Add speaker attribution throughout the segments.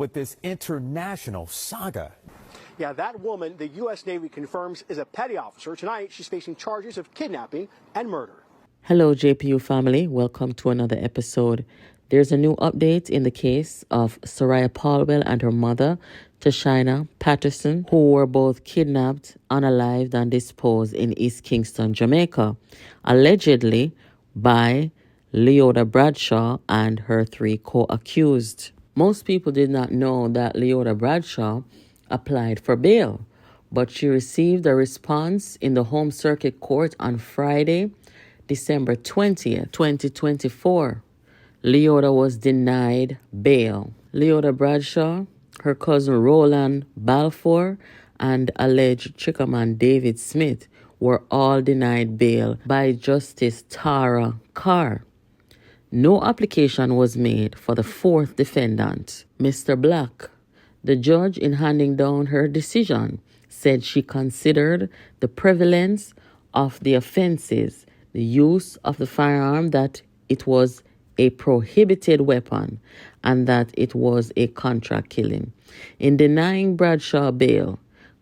Speaker 1: with this international saga.
Speaker 2: Yeah, that woman, the U.S. Navy confirms, is a petty officer. Tonight, she's facing charges of kidnapping and murder.
Speaker 3: Hello, JPU family. Welcome to another episode. There's a new update in the case of Soraya Paulwell and her mother, Tashina Patterson, who were both kidnapped, unalived, and disposed in East Kingston, Jamaica, allegedly by Leoda Bradshaw and her 3 co-accused. Most people did not know that Leoda Bradshaw applied for bail, but she received a response in the Home Circuit Court on Friday, December 20th, 2024. Leoda was denied bail. Leoda Bradshaw, her cousin Roland Bulfour, and alleged trickerman David Smith were all denied bail by Justice Tara Carr. No application was made for the 4th defendant, Mr. Black. The judge, in handing down her decision, said she considered the prevalence of the offenses, the use of the firearm, that it was a prohibited weapon, and that it was a contract killing. In denying Bradshaw bail,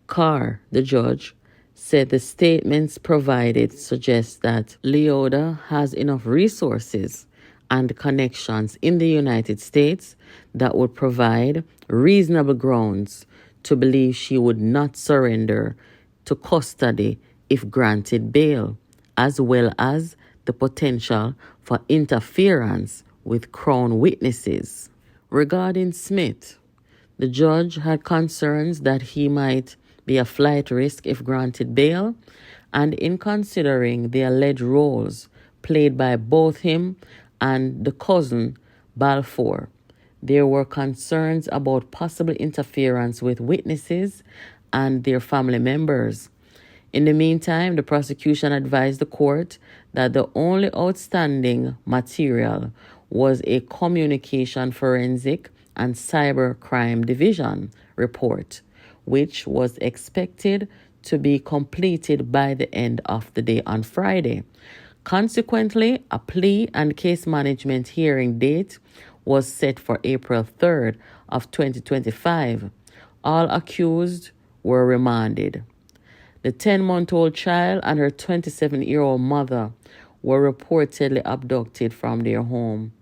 Speaker 3: Carr, the judge, said the statements provided suggest that Leoda has enough resources and connections in the United States that would provide reasonable grounds to believe she would not surrender to custody if granted bail, as well as the potential for interference with Crown witnesses. Regarding Smith, the judge had concerns that he might be a flight risk if granted bail, and in considering the alleged roles played by both him and the cousin Bulfour, there were concerns about possible interference with witnesses and their family members. In the meantime, the prosecution advised the court that the only outstanding material was a communication forensic and cybercrime division report, which was expected to be completed by the end of the day on Friday. Consequently, a plea and case management hearing date was set for April 3rd of 2025. All accused were remanded. The 10-month-old child and her 27-year-old mother were reportedly abducted from their home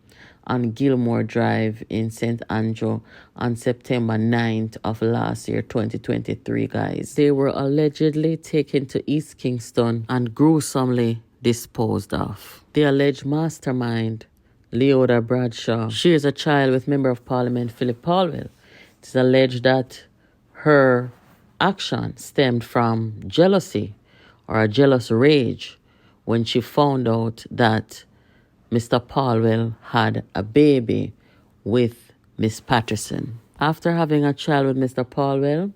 Speaker 3: on Gilmore Drive in St. Andrew on September 9th of last year, 2023, guys. They were allegedly taken to East Kingston and gruesomely disposed of. The alleged mastermind, Leoda Bradshaw, she is a child with Member of Parliament Philip Paulwell. It is alleged that her action stemmed from jealousy or a jealous rage when she found out that Mr. Paulwell had a baby with Miss Patterson. After having a child with Mr. Paulwell,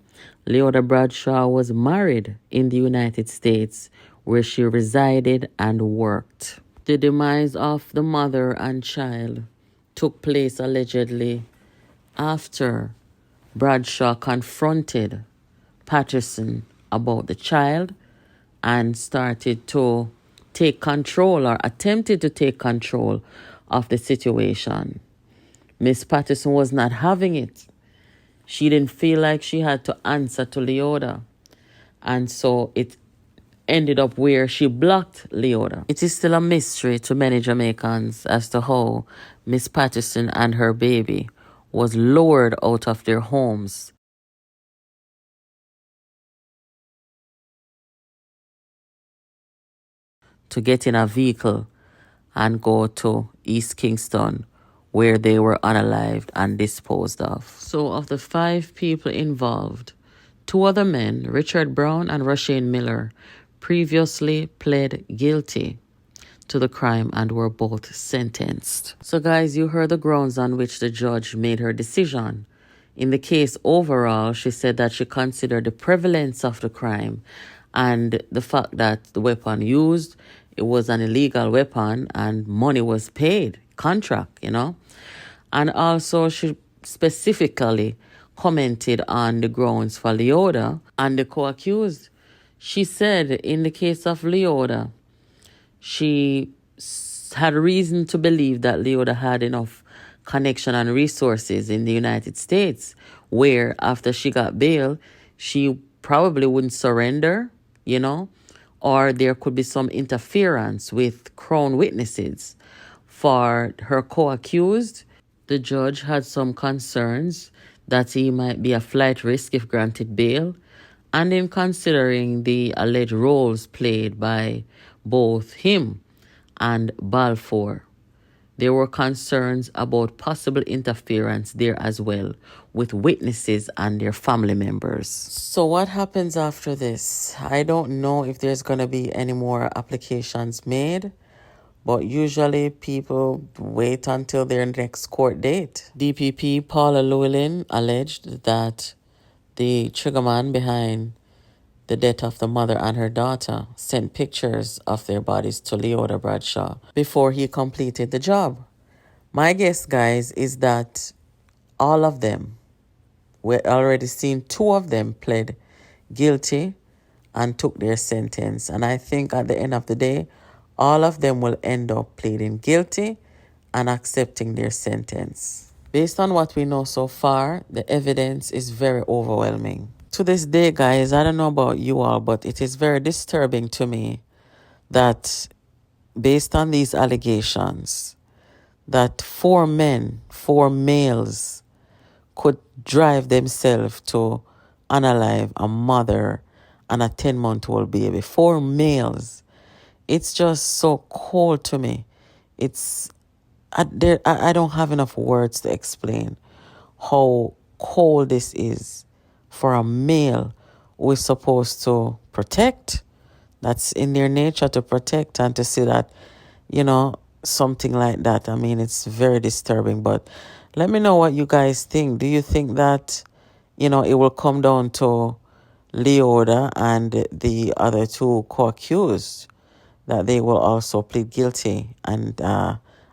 Speaker 3: Leoda Bradshaw was married in the United States, where she resided and worked. The demise of the mother and child took place allegedly after Bradshaw confronted Patterson about the child and started to take control, or attempted to take control of the situation. Miss Patterson was not having it. She didn't feel like she had to answer to Leoda. And so it ended up where she blocked Leoda. It is still a mystery to many Jamaicans as to how Miss Patterson and her baby was lured out of their homes to get in a vehicle and go to East Kingston, where they were unalived and disposed of. So of the 5 people involved, 2 other men, Richard Brown and Rashane Miller, previously pled guilty to the crime and were both sentenced. So guys, you heard the grounds on which the judge made her decision. In the case overall, she said that she considered the prevalence of the crime and the fact that the weapon used, it was an illegal weapon and money was paid, contract, And also she specifically commented on the grounds for Leoda and the co-accused. She said in the case of Leoda, she had reason to believe that Leoda had enough connection and resources in the United States, where after she got bail, she probably wouldn't surrender, you know, or there could be some interference with Crown witnesses. For her co-accused, the judge had some concerns that he might be a flight risk if granted bail, and in considering the alleged roles played by both him and Bulfour, there were concerns about possible interference there as well with witnesses and their family members. So what happens after this? I don't know if there's going to be any more applications made, but usually people wait until their next court date. DPP Paula Llewellyn alleged that the triggerman behind the death of the mother and her daughter sent pictures of their bodies to Leoda Bradshaw before he completed the job. My guess, guys, is that all of them, we're already seen 2 of them pled guilty and took their sentence. And I think at the end of the day, all of them will end up pleading guilty and accepting their sentence. Based on what we know so far, the evidence is very overwhelming. To this day, guys, I don't know about you all, but it is very disturbing to me that based on these allegations, that 4 males, could drive themselves to unalive a mother and a 10-month-old baby. 4 males. It's just so cold to me. I don't have enough words to explain how cold this is for a male who is supposed to protect. That's in their nature, to protect, and to see that, you know, something like that. I mean, it's very disturbing. But let me know what you guys think. Do you think that, you know, it will come down to Leoda and the other 2 co-accused, that they will also plead guilty and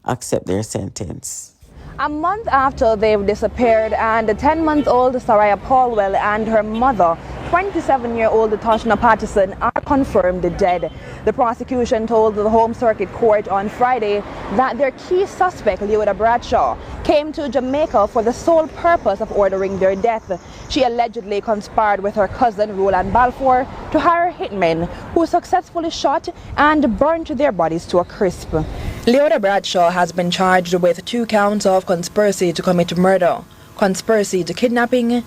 Speaker 3: accept their sentence?
Speaker 4: A month after they've disappeared, and the 10-month-old Soraya Paulwell and her mother, 27-year-old Toshna Patterson, are confirmed dead. The prosecution told the Home Circuit Court on Friday that their key suspect, Leoda Bradshaw, came to Jamaica for the sole purpose of ordering their death. She allegedly conspired with her cousin, Roland Bulfour, to hire hitmen who successfully shot and burnt their bodies to a crisp. Leoda Bradshaw has been charged with 2 counts of conspiracy to commit murder, conspiracy to kidnapping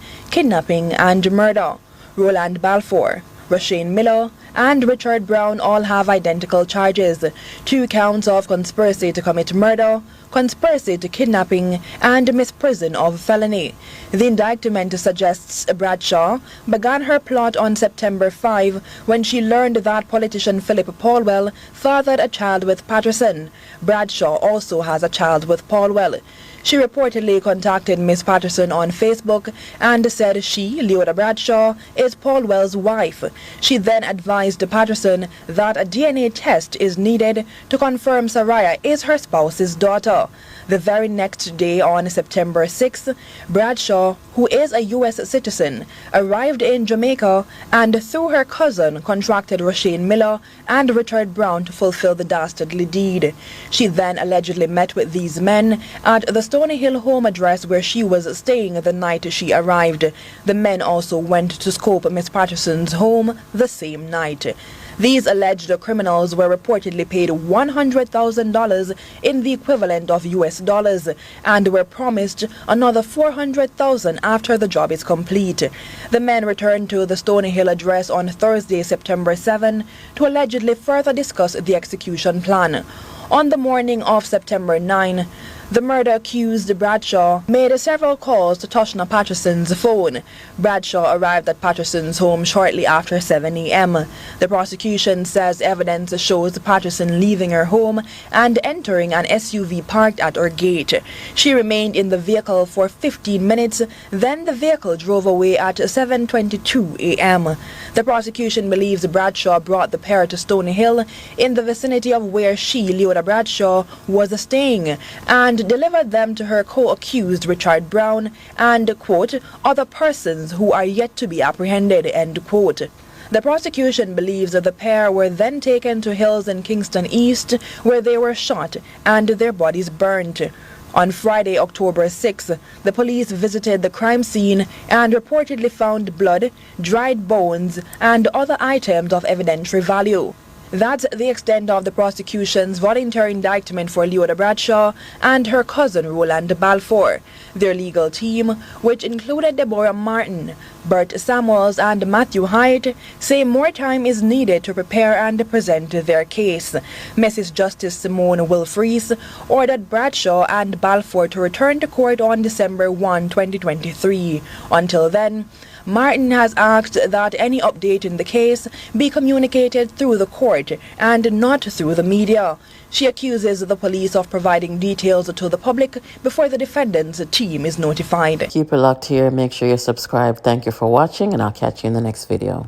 Speaker 4: and murder. Roland Bulfour, Rashane Miller, and Richard Brown all have identical charges: 2 counts of conspiracy to commit murder, conspiracy to kidnapping, and misprision of felony. The indictment suggests Bradshaw began her plot on September 5 when she learned that politician Philip Paulwell fathered a child with Patterson. Bradshaw also has a child with Paulwell. She reportedly contacted Miss Patterson on Facebook and said she, Leoda Bradshaw, is Paulwell's wife. She then advised Patterson that a DNA test is needed to confirm Soraya is her spouse's daughter. The very next day, on September 6th, Bradshaw, who is a U.S. citizen, arrived in Jamaica and through her cousin contracted Rashane Miller and Richard Brown to fulfill the dastardly deed. She then allegedly met with these men at the Stony Hill home address where she was staying the night she arrived. The men also went to scope Miss Patterson's home the same night. These alleged criminals were reportedly paid $100,000 in the equivalent of US dollars and were promised another $400,000 after the job is complete. The men returned to the Stony Hill address on Thursday, September 7, to allegedly further discuss the execution plan. On the morning of September 9, the murder accused Bradshaw made several calls to Toshna Patterson's phone. Bradshaw arrived at Patterson's home shortly after 7 a.m. The prosecution says evidence shows Patterson leaving her home and entering an SUV parked at her gate. She remained in the vehicle for 15 minutes, then the vehicle drove away at 7:22 a.m. The prosecution believes Bradshaw brought the pair to Stony Hill in the vicinity of where she, Leoda Bradshaw, was staying, and delivered them to her co-accused Richard Brown and, quote, other persons who are yet to be apprehended, end quote. The prosecution believes that the pair were then taken to Hills in Kingston East, where they were shot and their bodies burnt. On Friday, October 6th, the police visited the crime scene and reportedly found blood, dried bones, and other items of evidentiary value. That's the extent of the prosecution's voluntary indictment for Leoda Bradshaw and her cousin Roland Bulfour. Their legal team, which included Deborah Martin, Bert Samuels, and Matthew Hyatt, say more time is needed to prepare and present their case. Mrs. Justice Simone Wilfries ordered Bradshaw and Bulfour to return to court on December 1, 2023. Until then, Martin has asked that any update in the case be communicated through the court and not through the media. She accuses the police of providing details to the public before the defendant's team is notified.
Speaker 3: Keep it locked here. Make sure you subscribe. Thank you for watching, and I'll catch you in the next video.